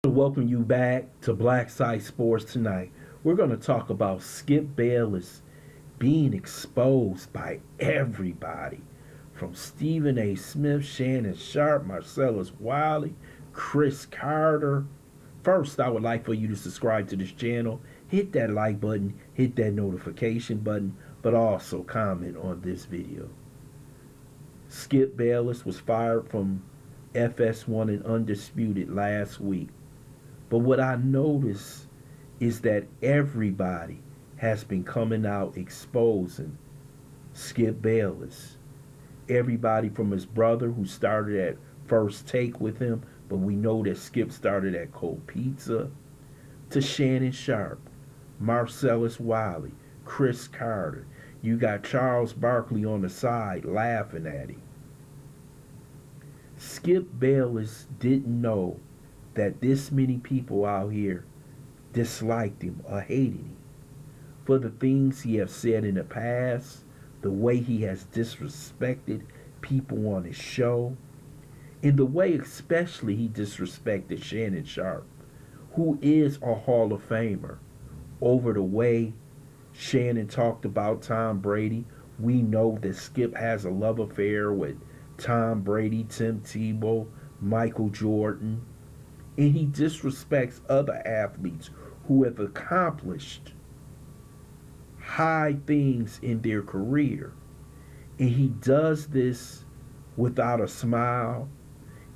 Welcome you back to BLACKSITE Sports tonight. We're going to talk about Skip Bayless being exposed by everybody from Stephen A. Smith, Shannon Sharpe, Marcellus Wiley, Chris Carter. First, I would like for you to subscribe to this channel, hit that like button, hit that notification button, but also comment on this video. Skip Bayless was fired from FS1 and Undisputed last week. But what I notice is that everybody has been coming out exposing Skip Bayless. Everybody from his brother who started at First Take with him, but we know that Skip started at Cold Pizza, to Shannon Sharpe, Marcellus Wiley, Chris Carter. You got Charles Barkley on the side laughing at him. Skip Bayless didn't know that this many people out here disliked him or hated him for the things he has said in the past, the way he has disrespected people on his show, and the way especially he disrespected Shannon Sharpe, who is a Hall of Famer, over the way Shannon talked about Tom Brady. We know that Skip has a love affair with Tom Brady, Tim Tebow, Michael Jordan, and he disrespects other athletes who have accomplished high things in their career. And he does this without a smile,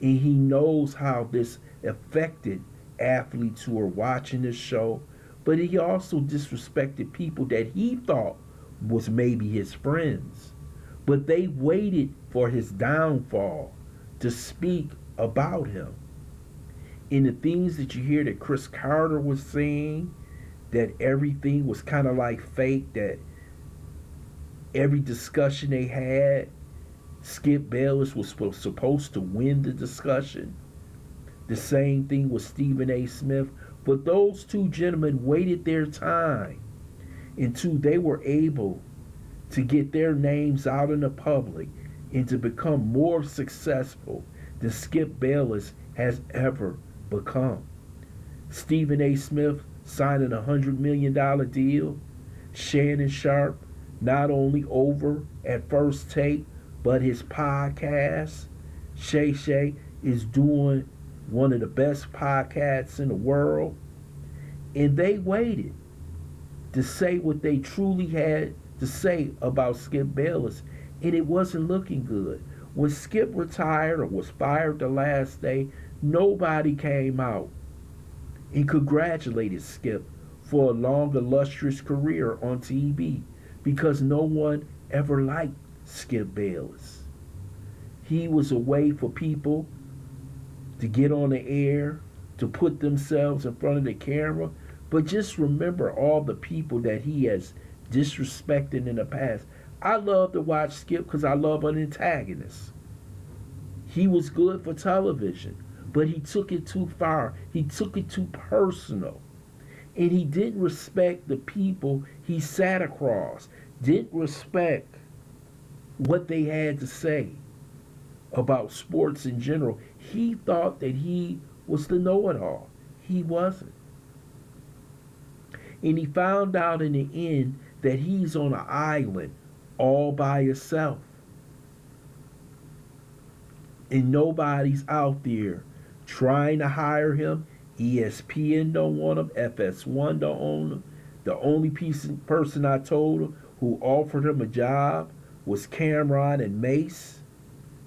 and he knows how this affected athletes who are watching this show, but he also disrespected people that he thought was maybe his friends. But they waited for his downfall to speak about him. In the things that you hear that Chris Carter was saying, that everything was kind of like fake, that every discussion they had, Skip Bayless was supposed to win the discussion. The same thing with Stephen A. Smith. But those two gentlemen waited their time until they were able to get their names out in the public and to become more successful than Skip Bayless has ever become. Stephen A. Smith signing a $100 million deal. Shannon Sharpe not only over at First Take, but his podcast, Shay Shay, is doing one of the best podcasts in the world. And they waited to say what they truly had to say about Skip Bayless, and it wasn't looking good. When Skip retired or was fired the last day, nobody came out and congratulated Skip for a long, illustrious career on TV, because no one ever liked Skip Bayless. He was a way for people to get on the air, to put themselves in front of the camera. But just remember all the people that he has disrespected in the past. I love to watch Skip because I love an antagonist. He was good for television, but he took it too far. He took it too personal. And he didn't respect the people he sat across, didn't respect what they had to say about sports in general. He thought that he was the know-it-all. He wasn't. And he found out in the end that he's on an island all by himself. And nobody's out there trying to hire him. ESPN don't want him. FS1 don't own him. The only person I told him who offered him a job was Cameron and Mace,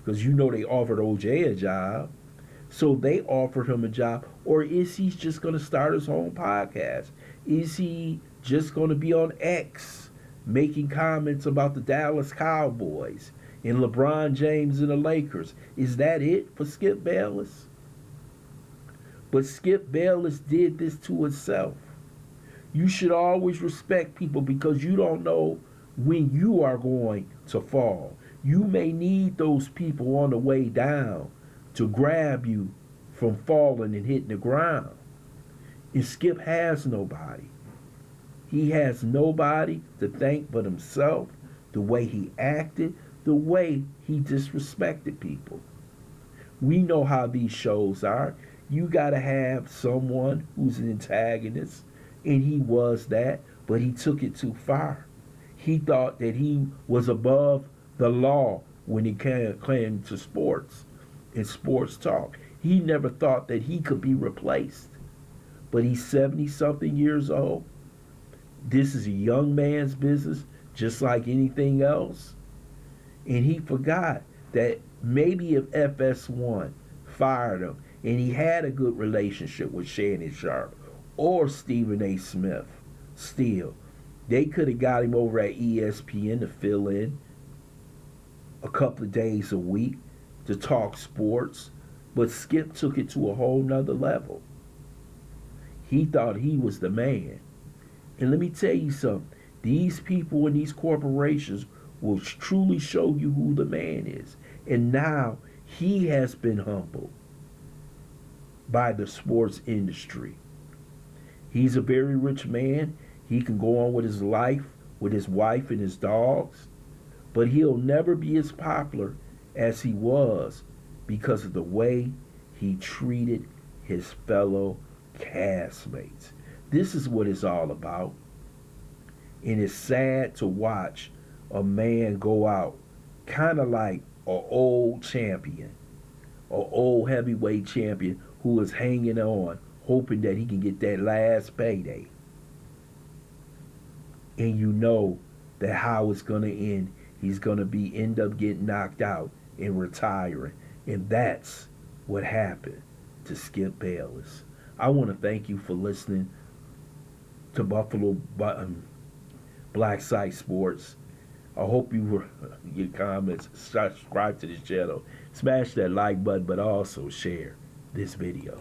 because you know they offered OJ a job. So they offered him a job. Or is he just going to start his own podcast? Is he just going to be on X making comments about the Dallas Cowboys and LeBron James and the Lakers? Is that it for Skip Bayless? But Skip Bayless did this to himself. You should always respect people, because you don't know when you are going to fall. You may need those people on the way down to grab you from falling and hitting the ground. And Skip has nobody. He has nobody to thank but himself, the way he acted, the way he disrespected people. We know how these shows are. You got to have someone who's an antagonist, and he was that, but he took it too far. He thought that he was above the law when it came to sports and sports talk. He never thought that he could be replaced. But he's 70 something years old. This is a young man's business, just like anything else. And he forgot that maybe if FS1 fired him and he had a good relationship with Shannon Sharpe or Stephen A. Smith, still, they could have got him over at ESPN to fill in a couple of days a week to talk sports. But Skip took it to a whole nother level. He thought he was the man. And let me tell you something. These people in these corporations will truly show you who the man is. And now he has been humbled by the sports industry. He's a very rich man. He can go on with his life, with his wife and his dogs. But he'll never be as popular as he was because of the way he treated his fellow castmates. This is what it's all about. And it's sad to watch a man go out kind of like an old champion, an old heavyweight champion who is hanging on, hoping that he can get that last payday. And you know that how it's going to end. He's going to end up getting knocked out and retiring. And that's what happened to Skip Bayless. I want to thank you for listening to Buffalo BLACKSITE Sports. I hope you your comments, subscribe to this channel, smash that like button, but also share this video.